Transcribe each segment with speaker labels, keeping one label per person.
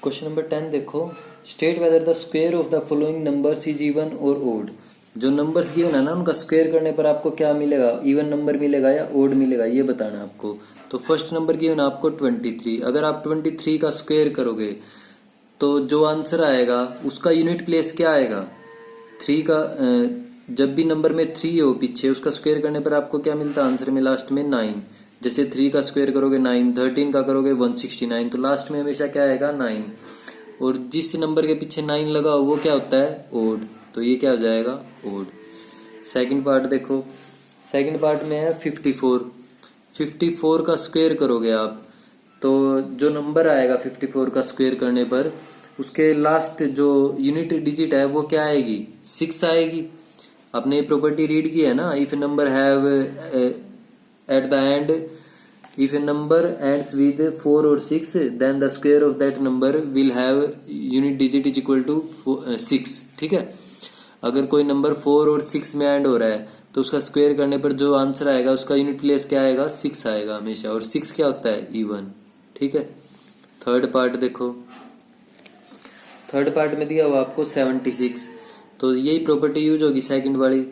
Speaker 1: Question number 10 देखो, state whether the square of the following numbers is even और odd. जो numbers given है ना उनका स्क्वायर करने पर आपको क्या मिलेगा, इवन नंबर मिलेगा या ओड मिलेगा, ये बताना है आपको। तो फर्स्ट नंबर गिवन आपको 23। अगर आप 23 का स्क्वायर करोगे तो जो आंसर आएगा उसका यूनिट प्लेस क्या आएगा, 3 का। जब भी नंबर में 3 हो पीछे, उसका स्क्वायर करने पर आपको क्या मिलता है आंसर में लास्ट में 9। जैसे 3 का स्क्वायर करोगे 9, 13 का करोगे 169, तो लास्ट में हमेशा क्या आएगा 9। और जिस नंबर के पीछे 9 लगा हो वो क्या होता है ओड, तो ये क्या हो जाएगा ओड। सेकंड पार्ट देखो, सेकंड पार्ट में है 54। 54 का स्क्वायर करोगे आप तो जो नंबर आएगा 54 का स्क्वायर करने पर उसके लास्ट जो यूनिट डिजिट है वो क्या आएगी, 6 आएगी। आपने ये प्रॉपर्टी रीड की है ना, if A number have at the end, if a number ends with 4 or 6 then the square of that number will have unit digit is equal to 6। ठीक है, अगर कोई नंबर 4 और 6 में एंड हो रहा है तो उसका स्क्वायर करने पर जो आंसर आएगा उसका यूनिट प्लेस क्या आएगा 6 आएगा हमेशा, और 6 क्या होता है इवन। ठीक है, थर्ड पार्ट देखो, थर्ड पार्ट में दिया हुआ आपको 76, तो यही प्रॉपर्टी यूज होगी सेकंड वाली,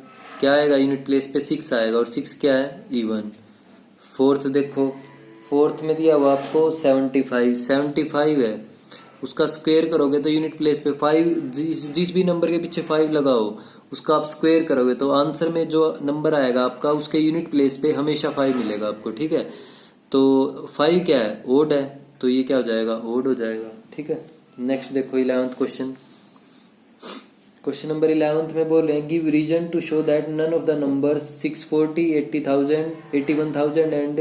Speaker 1: क्या आएगा यूनिट प्लेस पे 6 आएगा, और 6 क्या है इवन। फोर्थ देखो, फोर्थ में दिया हुआ आपको 75 है, उसका स्क्वायर करोगे तो यूनिट प्लेस पे 5, जिस भी नंबर के पीछे 5 लगाओ उसका आप स्क्वायर करोगे तो आंसर में जो नंबर आएगा आपका उसके यूनिट प्लेस पे हमेशा 5 मिलेगा आपको। ठीक है, तो 5 क्या है ओड है, तो ये क्या हो जाएगा ओड हो जाएगा। ठीक है, नेक्स्ट देखो 11th question. Question number 11th में बोल रहे हैं give reason to show that none of the numbers 640, 80,000, 81,000 and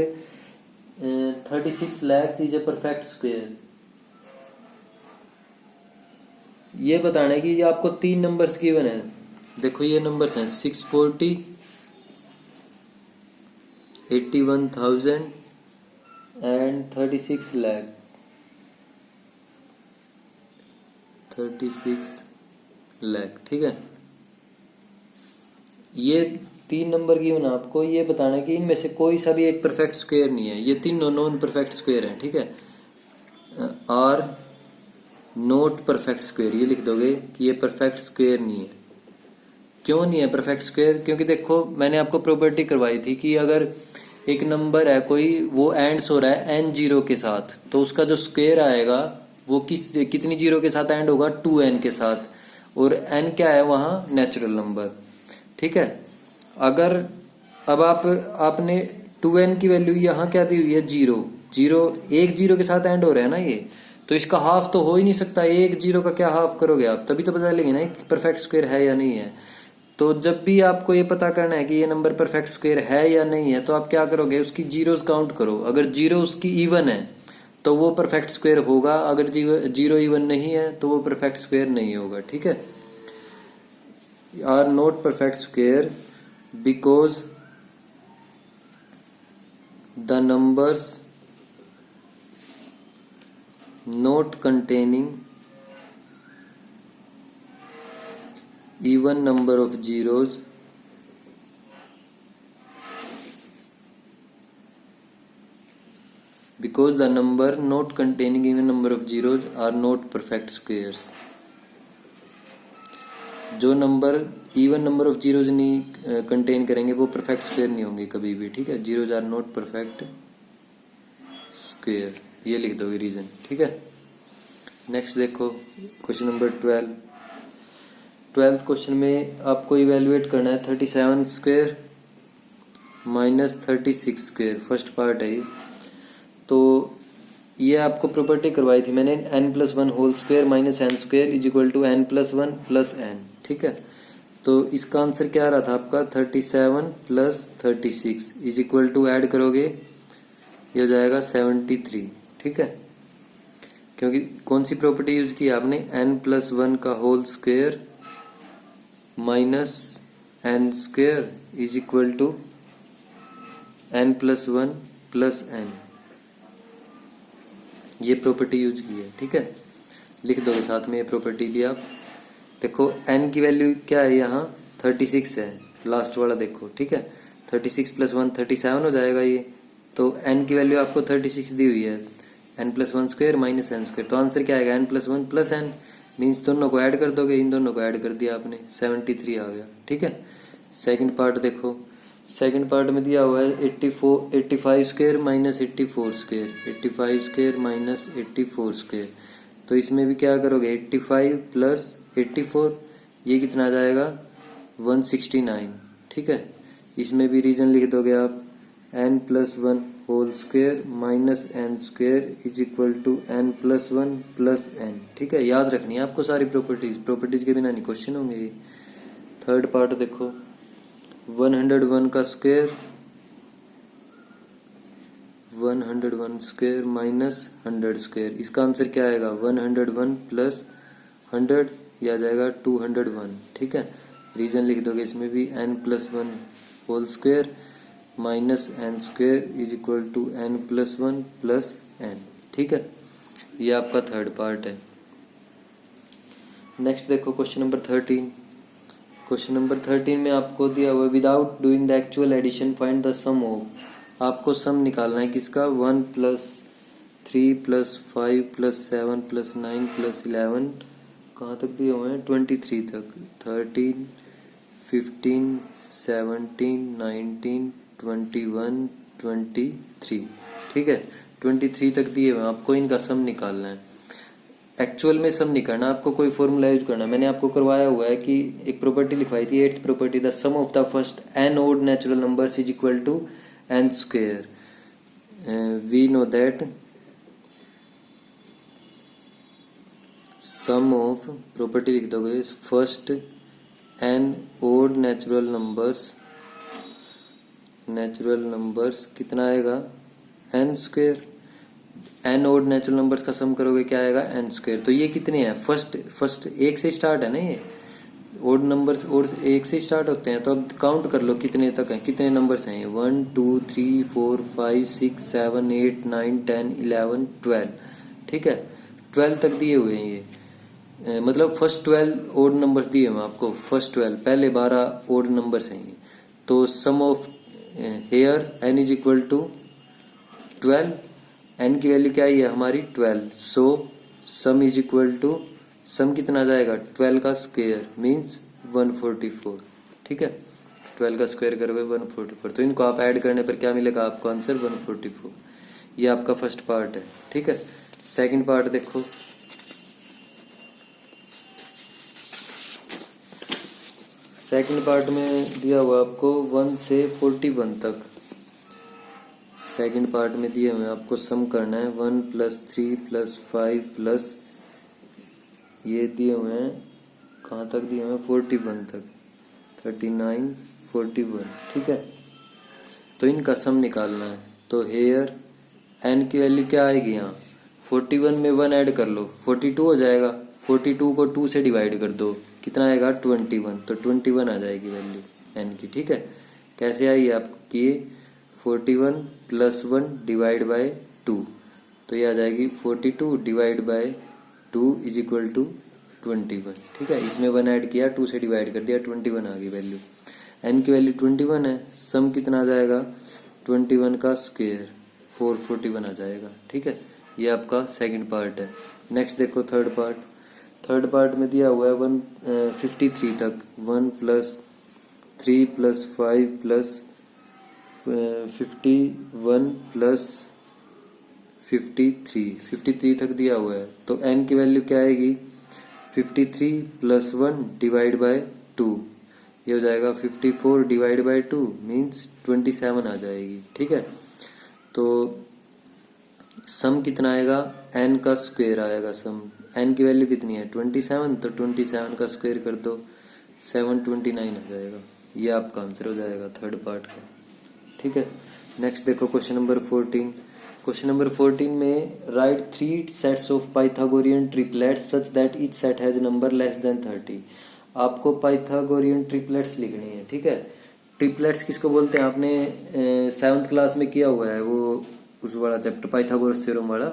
Speaker 1: 36 lakhs इज ए परफेक्ट स्क्वायर। ये बताना है कि ये आपको 3 नंबर्स गिवन है। देखो ये नंबर्स हैं 640, 81,000 एंड 36 लाख, 36 लाख। ठीक है, ये 3 नंबर गिवन है आपको, ये बताना है कि इनमें से कोई सा भी एक परफेक्ट स्क्वायर नहीं है, ये तीनों नॉन परफेक्ट स्क्वायर हैं। ठीक है, आर नॉट परफेक्ट स्क्वायर, ये लिख दोगे कि ये परफेक्ट स्क्वायर नहीं है। क्यों नहीं है परफेक्ट स्क्वायर, क्योंकि देखो मैंने आपको प्रॉपर्टी करवाई थी कि अगर एक नंबर है कोई, वो एंड्स हो रहा है n जीरो के साथ, तो उसका जो स्क्वायर आएगा वो कितनी जीरो के साथ एंड होगा 2n के साथ, और n क्या है वहां नेचुरल नंबर। ठीक है, अगर अब आपने 2n की वैल्यू यहाँ क्या दी हुई है 0, एक जीरो के साथ एंड हो रहा है ना ये, तो इसका हाफ तो हो ही नहीं सकता, एक जीरो का क्या हाफ करोगे आप, तभी तो पता चलेगी ना परफेक्ट स्क्वायर है या नहीं है। तो जब भी आपको ये पता करना है कि ये नंबर परफेक्ट स्क्वायर है या नहीं है तो आप क्या करोगे, उसकी जीरोस काउंट करो, अगर जीरो उसकी इवन है तो वो परफेक्ट स्क्वायर होगा, अगर जीरो इवन नहीं है तो वो परफेक्ट स्क्वायर नहीं होगा। ठीक है, are not perfect square because the numbers not containing even number of zeros because the number not containing even number of zeros are not perfect squares। जो number even number of zeros नहीं contain करेंगे वो perfect square नहीं होंगे कभी भी। ठीक है, zeros are not perfect square, ये लिख दोगे रीजन। ठीक है, नेक्स्ट देखो क्वेश्चन नंबर 12 क्वेश्चन में आपको इवेलुएट करना है 37 square minus 36 square, first part है ये। तो ये आपको प्रॉपर्टी करवाई थी मैंने, n+1 whole square minus n square is equal to n+1 plus n। ठीक है, तो इसका आंसर क्या आ रहा था आपका 37 plus 36 is equal to add करोगे ये हो जाएगा 73। ठीक है, क्योंकि कौन सी प्रॉपर्टी यूज की आपने, n+1 का whole square minus n square is equal to n+1 plus n, ये प्रॉपर्टी यूज की है। ठीक है, लिख दोगे साथ में ये प्रॉपर्टी भी आप। देखो n की वैल्यू क्या है यहाँ 36 है, लास्ट वाला देखो। ठीक है, 36 + 1 37 हो जाएगा ये, तो n की वैल्यू आपको 36 दी हुई है, n+1² माइनस n²। तो आंसर क्या आएगा n+1 प्लस n, मीन्स दोनों को ऐड कर दोगे, इन दोनों को ऐड कर दिया आपने, 73 आ गया। ठीक है, सेकंड पार्ट देखो। सेकंड पार्ट में दिया हुआ है 85² माइनस 84², 85² माइनस 84²। तो इसमें भी क्या करोगे, 85 प्लस 84, ये कितना आ जाएगा 169। ठीक है, इसमें भी रीजन लिख दोगे आप, n+1 whole square minus n² is equal to n+1 plus n। ठीक है, याद रखनी है आपको सारी प्रॉपर्टीज के बिना नहीं क्वेश्चन होंगे ये। थर्ड पार्ट देखो, 101 का स्क्वायर, 101² माइनस 100², इसका आंसर क्या आएगा 101 प्लस 100, यह आ जाएगा 201। ठीक है, रीजन लिख दोगे इसमें भी, n+1 whole square minus n² is equal to n+1 plus n। ठीक है, ये आपका थर्ड पार्ट है। नेक्स्ट देखो क्वेश्चन नंबर 13। क्वेश्चन नंबर 13 में आपको दिया हुआ है, without doing the actual addition find the sum of. आपको सम निकालना है किसका, 1 + 3 + 5 + 7 + 9 + 11, कहाँ तक दिए हुए हैं 23 तक, 13 15 17 19 21 23। ठीक है, 23 तक दिए हुए हैं, आपको इनका सम निकालना है। एक्चुअल में सम नहीं करना, आपको कोई फॉर्मूला यूज करना। मैंने आपको करवाया हुआ है कि एक प्रॉपर्टी लिखवाई थी, 8th property, the sum of the first n odd natural numbers is equal to n²। We know that sum of, property लिख दोगे, first n odd natural numbers कितना आएगा n²। n odd natural numbers का सम करोगे क्या आएगा n²। तो ये कितने हैं, फर्स्ट एक से स्टार्ट है ना, ये ओड नंबर्स और एक से स्टार्ट होते हैं। तो अब काउंट कर लो कितने तक हैं, कितने नंबर्स हैं ये, 1 2 3 4 5 6 7 8 9 10 11 12। ठीक है, 12 तक दिए हुए हैं ये, मतलब फर्स्ट 12 ओड नंबर्स दिए हुए आपको, फर्स्ट 12, पहले 12 ओड नंबर्स हैं ये। तो sum of here n is equal to 12, n की वैल्यू क्या है हमारी 12। So sum is equal to, sum कितना आ जाएगा 12 का स्क्वायर मीन्स 144। ठीक है, 12 का स्क्वायर करोगे 144, तो इनको आप ऐड करने पर क्या मिलेगा आपको आंसर 144। ये आपका फर्स्ट पार्ट है। ठीक है, सेकंड पार्ट देखो। सेकंड पार्ट में दिया हुआ आपको 1 से 41 तक। सेकंड पार्ट में दिए हुए आपको सम करना है, 1 + 3 + 5 प्लस ये दिए हुए हैं, कहाँ तक दिए हुए हैं 41 तक, 39 41। ठीक है, तो इनका सम निकालना है। तो हेयर n की वैल्यू क्या आएगी यहाँ, 41 में 1 ऐड कर लो, 42 हो जाएगा। 42 को 2 से डिवाइड कर दो, कितना आएगा 21, तो 21 आ जाएगी वैल्यू n की। ठीक है, कैसे आई आपको कि 41 + 1 डिवाइड बाय 2, तो ये आ जाएगी 42 divide by 2 is equal to 21। ठीक है, इसमें 1 ऐड किया, 2 से डिवाइड कर दिया, 21 आ गई वैल्यू। n की वैल्यू 21 है, सम कितना आ जाएगा 21 का स्क्वायर 441 आ जाएगा। ठीक है, ये आपका सेकंड पार्ट है। नेक्स्ट देखो थर्ड पार्ट। थर्ड पार्ट में दिया हुआ है 153 तक, 1 + 3 + 5 + 51 + 53 तक दिया हुआ है। तो n की वैल्यू क्या आएगी 53 + 1 डिवाइड बाय 2, ये हो जाएगा 54 डिवाइड बाय 2 मीन्स 27 आ जाएगी। ठीक है, तो सम कितना आएगा n का स्क्वायर आएगा सम। n की वैल्यू कितनी है 27, तो 27 का स्क्वायर कर दो 729 आ जाएगा। ये आपका आंसर हो जाएगा थर्ड पार्ट का। ठीक है, नेक्स्ट देखो क्वेश्चन नंबर 14। क्वेश्चन नंबर 14 में right 3 sets of Pythagorean triplets such that each set has number less than 30। आपको पाइथागोरियन ट्रिपलेट्स लिखनी है। ठीक है, ट्रिपलेट्स किसको बोलते हैं, आपने 7th क्लास में किया हुआ है वो उस वाला चैप्टर पाइथागोरस थ्योरम वाला।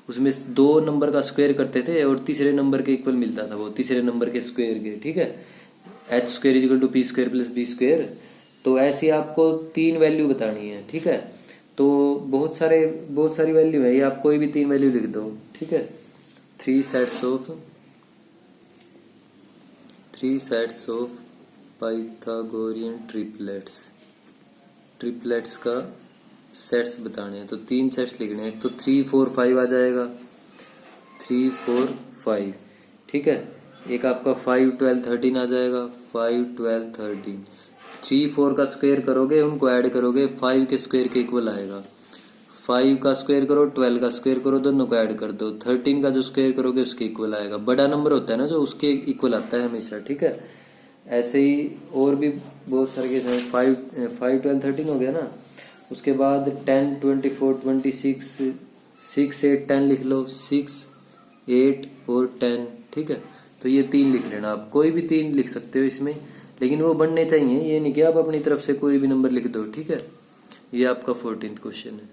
Speaker 1: उसमें 2 नंबर का स्क्वायर करते थे और तीसरे नंबर के इक्वल मिलता था वो, तीसरे नंबर के स्क्वायर के। ठीक है, h² = p² + b²। तो ऐसी आपको 3 वैल्यू बतानी है। ठीक है, तो बहुत सारी वैल्यू है, ये आप कोई भी 3 वैल्यू लिख दो, ठीक है। 3 सेट्स ऑफ पाइथागोरियन ट्रिपलेट्स का सेट्स बताने हैं, तो 3 सेट्स लिखने हैं। तो 3 4 5 आ जाएगा, 3 4 5, ठीक है। एक आपका 5 12 13 आ जाएगा, 5 12 13। 3 4 का स्क्वायर करोगे, उनको ऐड करोगे, 5 के स्क्वायर के इक्वल आएगा। 5 का स्क्वायर करो, 12 का स्क्वायर करो, दोनों को ऐड कर दो, 13 का जो स्क्वायर करोगे उसके इक्वल आएगा। बड़ा नंबर होता है ना जो, उसके इक्वल आता है हमेशा, ठीक है। ऐसे ही और भी बहुत सारे केस हैं। 5 12 13 हो गया ना। उसके बाद 10 24 26 6 8 10 लिख लो, 6 8 और 10, ठीक है। तो ये 3 लिख लेना, आप कोई भी 3 लिख सकते हो इसमें, लेकिन वो बनने चाहिए, ये नहीं कि आप अपनी तरफ से कोई भी नंबर लिख दो, ठीक है। ये आपका 14th क्वेश्चन है।